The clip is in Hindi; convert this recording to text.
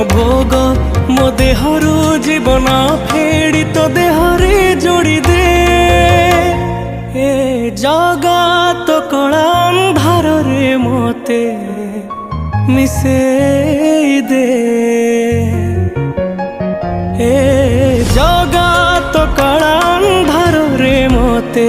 भोग मो देहरु जीवन फेड़ी तो देहरे जोड़ी दे। ए जगा तो कला अंधार रे मोते मिसे दे। ए जगा तो कला अंधार रे मोते